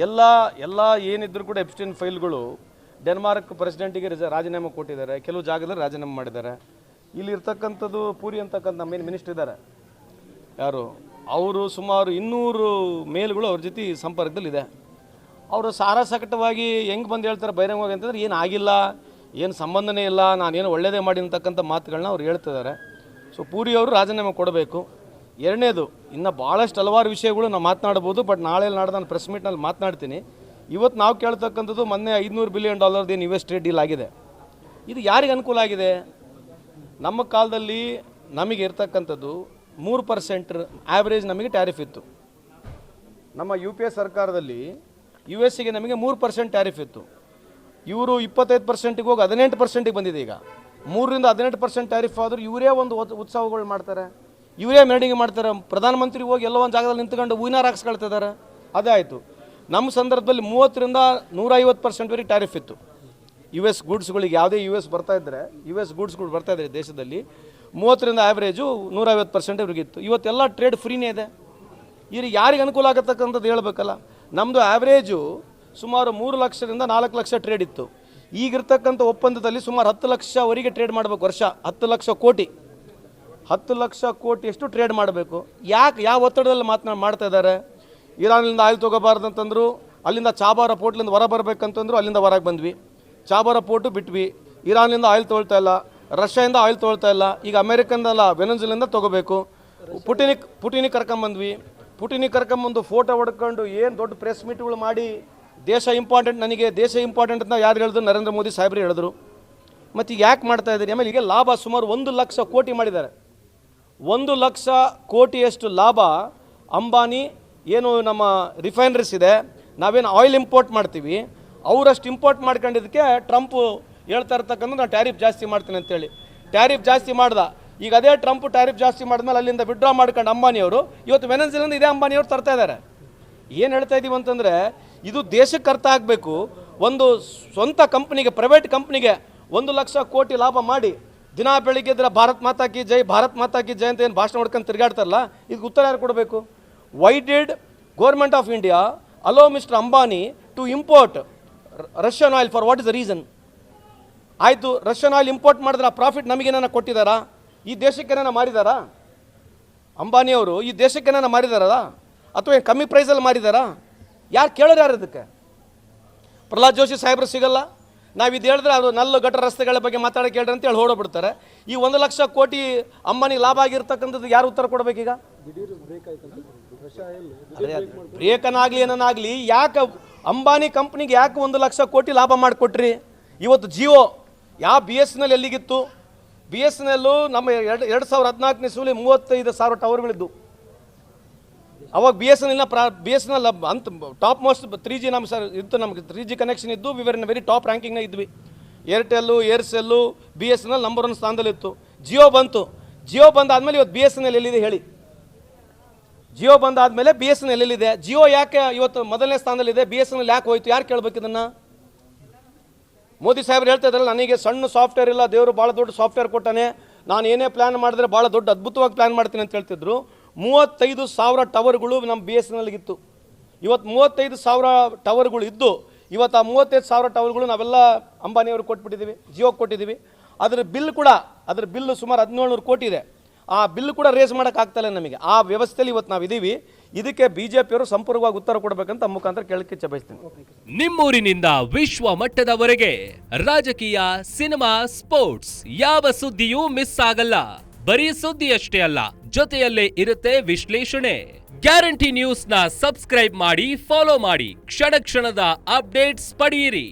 ಎಲ್ಲ ಎಲ್ಲ ಏನಿದ್ರು ಕೂಡ ಎಪ್ಸ್ಟೈನ್ ಫೈಲ್ಗಳು ಡೆನ್ಮಾರ್ಕ್ ಪ್ರೆಸಿಡೆಂಟಿಗೆ ರಾಜೀನಾಮೆ ಕೊಟ್ಟಿದ್ದಾರೆ, ಕೆಲವು ಜಾಗದಲ್ಲಿ ರಾಜೀನಾಮೆ ಮಾಡಿದ್ದಾರೆ. ಇಲ್ಲಿರ್ತಕ್ಕಂಥದ್ದು ಪೂರಿ ಅಂತಕ್ಕಂಥ ನಮ್ಮ ಮಿನಿಸ್ಟರ್ ಇದ್ದಾರೆ ಯಾರು, ಅವರು ಸುಮಾರು 200 ಮೇಲ್ಗಳು ಅವ್ರ ಜೊತೆ ಸಂಪರ್ಕದಲ್ಲಿದೆ. ಅವರು ಸಾರಾಸಕಟವಾಗಿ ಹೆಂಗೆ ಬಂದು ಹೇಳ್ತಾರೆ ಬಹಿರಂಗವಾಗಿ ಅಂತಂದ್ರೆ ಏನು ಆಗಿಲ್ಲ, ಏನು ಸಂಬಂಧನೇ ಇಲ್ಲ, ನಾನೇನು ಒಳ್ಳೆಯದೇ ಮಾಡಿ ಅಂತಕ್ಕಂಥ ಮಾತುಗಳನ್ನ ಅವ್ರು ಹೇಳ್ತಿದ್ದಾರೆ. ಸೊ ಪೂರಿ ಅವರು ರಾಜೀನಾಮೆ ಕೊಡಬೇಕು. ಎರಡನೇದು, ಇನ್ನು ಭಾಳಷ್ಟು ಹಲವಾರು ವಿಷಯಗಳು ನಾವು ಮಾತನಾಡ್ಬೋದು, ಬಟ್ ನಾಳೆ ನಾಡ್ದು ನಾನು ಪ್ರೆಸ್ ಮೀಟ್ನಲ್ಲಿ ಮಾತನಾಡ್ತೀನಿ. ಇವತ್ತು ನಾವು ಕೇಳ್ತಕ್ಕಂಥದ್ದು ಮೊನ್ನೆ $500 ಬಿಲಿಯನ್ ಏನು US ಟ್ರೇಡ್ ಡೀಲ್ ಆಗಿದೆ. ಇದು ಯಾರಿಗೆ ಅನುಕೂಲ ಆಗಿದೆ? ನಮ್ಮ ಕಾಲದಲ್ಲಿ ನಮಗೆ ಇರ್ತಕ್ಕಂಥದ್ದು 3% ಆ್ಯಾವ್ರೇಜ್ ನಮಗೆ ಟ್ಯಾರಿಫ್ ಇತ್ತು. ನಮ್ಮ UPA ಸರ್ಕಾರದಲ್ಲಿ US ನಮಗೆ 3% ಟ್ಯಾರಿಫ್ ಇತ್ತು. ಇವರು 25%ಗೆ ಹೋಗಿ 18%ಗೆ ಬಂದಿದೆ. ಈಗ 3ರಿಂದ 18% ಟ್ಯಾರಿಫ್ ಆದರೂ ಇವರೇ ಒಂದು ಉತ್ಸವಗಳು ಮಾಡ್ತಾರೆ, ಇವರೇ ಮೆರವಣಿಗೆ ಮಾಡ್ತಾರೆ. ಪ್ರಧಾನಮಂತ್ರಿ ಹೋಗಿ ಎಲ್ಲೋ ಒಂದು ಜಾಗದಲ್ಲಿ ನಿಂತ್ಕೊಂಡು ಹೂವಿನಾರ ಹಾಕ್ಸ್ಕೊಳ್ತಿದ್ದಾರೆ. ಅದೇ ಆಯಿತು. ನಮ್ಮ ಸಂದರ್ಭದಲ್ಲಿ 30ರಿಂದ 150%ವರೆಗೆ ಟ್ಯಾರಿಫ್ ಇತ್ತು. US ಗೂಡ್ಸ್ಗಳಿಗೆ ಯಾವುದೇ ಬರ್ತಾಯಿದ್ರೆ US ಗೂಡ್ಸ್ಗಳು ಬರ್ತಾಯಿದ್ರೆ ದೇಶದಲ್ಲಿ 30ರಿಂದ ಆ್ಯಾವ್ರೇಜು 150% ಇತ್ತು. ಇವತ್ತೆಲ್ಲ ಟ್ರೇಡ್ ಫ್ರೀನೇ ಇದೆ. ಇವ್ರಿಗೆ ಯಾರಿಗೆ ಅನುಕೂಲ ಆಗತಕ್ಕಂಥದ್ದು ಹೇಳಬೇಕಲ್ಲ. ನಮ್ಮದು ಆ್ಯಾವ್ರೇಜು ಸುಮಾರು 3 ಲಕ್ಷದಿಂದ 4 ಲಕ್ಷ ಟ್ರೇಡ್ ಇತ್ತು. ಈಗಿರ್ತಕ್ಕಂಥ ಒಪ್ಪಂದದಲ್ಲಿ ಸುಮಾರು 10 ಲಕ್ಷವರೆಗೆ ಟ್ರೇಡ್ ಮಾಡಬೇಕು ವರ್ಷ. 10 ಲಕ್ಷ ಕೋಟಿ 10 ಲಕ್ಷ ಕೋಟಿಯಷ್ಟು ಟ್ರೇಡ್ ಮಾಡಬೇಕು. ಯಾಕೆ ಯಾವ ಒತ್ತಡದಲ್ಲಿ ಮಾಡ್ತಾ ಇದ್ದಾರೆ? ಇರಾನ್ನಿಂದ ಆಯಿಲ್ ತೊಗೋಬಾರ್ದು ಅಂತಂದರು, ಅಲ್ಲಿಂದ ಚಾಬಾರ ಪೋರ್ಟ್ಲಿಂದ ಹೊರ ಬರಬೇಕಂತಂದ್ರು, ಅಲ್ಲಿಂದ ಹೊರಗೆ ಬಂದ್ವಿ. ಚಾಬಾರ ಪೋರ್ಟು ಬಿಟ್ವಿ. ಇರಾನ್ನಿಂದ ಆಯಿಲ್ ತೊಗೊಳ್ತಾ ಇಲ್ಲ, ರಷ್ಯಾದಿಂದ ಆಯಿಲ್ ತೊಗೊಳ್ತಾ ಇಲ್ಲ. ಈಗ ಅಮೇರಿಕನ್ದಲ್ಲ ವೆನೆಜುವೆಲಾದಿಂದ ತೊಗೋಬೇಕು. ಪುಟಿನಿಗೆ ಕರ್ಕೊಂಬಂದ್ವಿ. ಪುಟಿನಿಗೆ ಕರ್ಕೊಂಬಂದು ಫೋಟೋ ಹೊಡ್ಕೊಂಡು ಏನು ದೊಡ್ಡ ಪ್ರೆಸ್ ಮೀಟ್ಗಳು ಮಾಡಿ ದೇಶ ಇಂಪಾರ್ಟೆಂಟ್, ನನಗೆ ದೇಶ ಇಂಪಾರ್ಟೆಂಟ್ ಅಂತ ಯಾರು ಹೇಳಿದ್ರು? ನರೇಂದ್ರ ಮೋದಿ ಸಾಹೇಬ್ರು ಹೇಳಿದ್ರು. ಮತ್ತು ಈಗ ಯಾಕೆ ಮಾಡ್ತಾ ಇದ್ದೀರಿ? ಆಮೇಲೆ ಈಗ ಲಾಭ ಸುಮಾರು 1 ಲಕ್ಷ ಕೋಟಿ ಮಾಡಿದ್ದಾರೆ. 1 ಲಕ್ಷ ಕೋಟಿಯಷ್ಟು ಲಾಭ ಅಂಬಾನಿ ಏನು ನಮ್ಮ ರಿಫೈನರೀಸ್ ಇದೆ, ನಾವೇನು ಆಯಿಲ್ ಇಂಪೋರ್ಟ್ ಮಾಡ್ತೀವಿ, ಅವರಷ್ಟು ಇಂಪೋರ್ಟ್ ಮಾಡ್ಕೊಂಡಿದ್ದಕ್ಕೆ ಟ್ರಂಪು ಹೇಳ್ತಾ ಇರ್ತಕ್ಕಂಥ ನಾನು ಟ್ಯಾರಿಫ್ ಜಾಸ್ತಿ ಮಾಡ್ತೀನಿ ಅಂತೇಳಿ. ಟ್ಯಾರಿಫ್ ಜಾಸ್ತಿ ಮಾಡ್ದ. ಈಗ ಅದೇ ಟ್ರಂಪ್ ಟ್ಯಾರಿಫ್ ಜಾಸ್ತಿ ಮಾಡಿದ್ಮೇಲೆ ಅಲ್ಲಿಂದ ವಿಡ್ರಾ ಮಾಡ್ಕೊಂಡು ಅಂಬಾನಿಯವರು ಇವತ್ತು ವೆನೆಜುವೆಲಾದಿಂದ ಇದೇ ಅಂಬಾನಿಯವರು ತರ್ತಾ ಇದ್ದಾರೆ. ಏನು ಹೇಳ್ತಾ ಇದ್ದೀವಿ ಅಂತಂದರೆ, ಇದು ದೇಶಕ್ಕೆ ಅರ್ಥ ಆಗಬೇಕು. ಒಂದು ಸ್ವಂತ ಕಂಪ್ನಿಗೆ, ಪ್ರೈವೇಟ್ ಕಂಪ್ನಿಗೆ 1 ಲಕ್ಷ ಕೋಟಿ ಲಾಭ ಮಾಡಿ ದಿನ ಬೆಳಿಗ್ಗೆ ಇದ್ರೆ ಭಾರತ್ ಮಾತಾ ಕಿ ಜೈ, ಭಾರತ್ ಮಾತಾ ಕಿ ಜೈ ಅಂತ ಏನು ಭಾಷಣ ಹೊಡ್ಕೊಂಡು ತಿರುಗಾಡ್ತಾರಲ್ಲ, ಇದಕ್ಕೆ ಉತ್ತರ ಯಾರು ಕೊಡಬೇಕು? Why did government of India allow Mister Ambani to import Russian oil? For what is the reason? ಆಯಿತು, ರಷ್ಯನ್ ಆಯಿಲ್ ಇಂಪೋರ್ಟ್ ಮಾಡಿದ್ರೆ ಆ ಪ್ರಾಫಿಟ್ ನಮಗೇನ ಕೊಟ್ಟಿದ್ದಾರಾ? ಈ ದೇಶಕ್ಕೇನ ಮಾರಿದಾರಾ? ಅಂಬಾನಿಯವರು ಈ ದೇಶಕ್ಕೇನ ಮಾರಿದಾರಾ? ಅಥವಾ ಏನು ಕಮ್ಮಿ ಪ್ರೈಸಲ್ಲಿ ಮಾರಿದಾರಾ? ಯಾರು ಕೇಳೋರು ಯಾರು ಇದಕ್ಕೆ? ಪ್ರಹ್ಲಾದ್ ಜೋಶಿ ಸಾಹೇಬ್ರು ಸಿಗಲ್ಲ. ನಾವು ಇದು ಹೇಳಿದ್ರೆ ಅದು ನಲ್ಲು ಗಟರ ರಸ್ತೆಗಳ ಬಗ್ಗೆ ಮಾತಾಡೋಕೆ ಹೇಳ್ರಿ ಅಂತೇಳಿ ಹೊಡೋಬಿಡ್ತಾರೆ. ಈ 1 ಲಕ್ಷ ಕೋಟಿ ಅಂಬಾನಿ ಲಾಭ ಆಗಿರ್ತಕ್ಕಂಥದ್ದು ಯಾರು ಉತ್ತರ ಕೊಡಬೇಕೀಗ? ಬ್ರೇಕನಾಗಲಿ ಏನನ್ನಾಗಲಿ, ಯಾಕೆ ಅಂಬಾನಿ ಕಂಪ್ನಿಗೆ ಯಾಕೆ 1 ಲಕ್ಷ ಕೋಟಿ ಲಾಭ ಮಾಡಿಕೊಟ್ರಿ? ಇವತ್ತು ಜಿಯೋ ಯಾವ BSNL ಎಲ್ಲಿಗಿತ್ತು? BSNL ನಮ್ಮ 2014ನೇ ಇಸ್ವಿಲಿ 35,000 ಟವರ್ಗಳಿದ್ದು. ಅವಾಗ BSNL ಅಂತ ಟಾಪ್ ಮೋಸ್ಟ್ 3G ನಮ್ಮ ಸರ್ ಇತ್ತು, ನಮಗೆ 3G ಕನೆಕ್ಷನ್ ಇದ್ದು. We were in very top ರ್ಯಾಂಕಿಂಗ್ನ ಇದ್ವಿ. ಏರ್ಟೆಲ್ಲು, ಏರ್ಸೆಲ್ಲು, BSNL ನಂಬರ್ 1 ಸ್ಥಾನದಲ್ಲಿತ್ತು. ಜಿಯೋ ಬಂತು. ಜಿಯೋ ಬಂದಾದಮೇಲೆ ಇವತ್ತು BSNL ಎಲ್ಲಿದೆ ಹೇಳಿ? ಜಿಯೋ ಬಂದಾದಮೇಲೆ BSNL ಎಲ್ಲಿದೆ? ಜಿಯೋ ಯಾಕೆ ಇವತ್ತು ಮೊದಲನೇ ಸ್ಥಾನದಲ್ಲಿದೆ? BSNL ಯಾಕೆ ಹೋಯ್ತು? ಯಾರು ಕೇಳಬೇಕು ಇದನ್ನು? ಮೋದಿ ಸಾಹೇಬ್ರು ಹೇಳ್ತಾ ಇದ್ರಲ್ಲ, ನನಗೆ ಸಣ್ಣ ಸಾಫ್ಟ್ವೇರ್ ಇಲ್ಲ, ದೇವರು ಭಾಳ ದೊಡ್ಡ ಸಾಫ್ಟ್ವೇರ್ ಕೊಟ್ಟಾನೆ, ನಾನು ಏನೇ ಪ್ಲ್ಯಾನ್ ಮಾಡಿದ್ರೆ ಭಾಳ ದೊಡ್ಡ ಅದ್ಭುತವಾಗಿ ಪ್ಲ್ಯಾನ್ ಮಾಡ್ತೀನಿ ಅಂತ ಹೇಳ್ತಿದ್ರು. 35,000 ಟವರ್ಗಳು ನಮ್ಮ BSNLಗಿತ್ತು. ಇವತ್ತು 35,000 ಟವರ್ಗಳು ಇದ್ದು ಇವತ್ತು ಆ 35,000 ಟವರ್ಗಳು ನಾವೆಲ್ಲ ಅಂಬಾನಿಯವರು ಕೊಟ್ಬಿಟ್ಟಿದ್ದೀವಿ, ಜಿಯೋಗೆ ಕೊಟ್ಟಿದ್ದೀವಿ. ಅದರ ಬಿಲ್ ಸುಮಾರು 1700 ಕೋಟಿ ಇದೆ. ಆ ಬಿಲ್ ಕೂಡ ರೇಸ್ ಮಾಡೋಕ್ಕಾಗ್ತಾಯಿಲ್ಲ ನಮಗೆ. ಆ ವ್ಯವಸ್ಥೆಯಲ್ಲಿ ಇವತ್ತು ನಾವು ಇದ್ದೀವಿ. ಇದಕ್ಕೆ ಬಿಜೆಪಿಯವರು ಸಂಪೂರ್ಣವಾಗಿ ಉತ್ತರ ಕೊಡಬೇಕಂತ ಮುಖಾಂತರ ಕೇಳಕ್ಕೆ ಇಚ್ಛೆ ಬಯಸ್ತೀನಿ. ನಿಮ್ಮೂರಿನಿಂದ ವಿಶ್ವ ಮಟ್ಟದವರೆಗೆ ರಾಜಕೀಯ, ಸಿನಿಮಾ, ಸ್ಪೋರ್ಟ್ಸ್ ಯಾವ ಸುದ್ದಿಯೂ ಮಿಸ್ ಆಗಲ್ಲ. ಬರೀ ಸುದ್ದಿಯಷ್ಟೇ ಅಲ್ಲ, ಜೊತೆಯಲ್ಲೇ ಇರುತ್ತೆ ವಿಶ್ಲೇಷಣೆ. ಗ್ಯಾರಂಟಿ ನ್ಯೂಸ್ನ ಸಬ್ಸ್ಕ್ರೈಬ್ ಮಾಡಿ, ಫಾಲೋ ಮಾಡಿ, ಕ್ಷಣ ಕ್ಷಣದ ಅಪ್ಡೇಟ್ಸ್ ಪಡೆಯಿರಿ.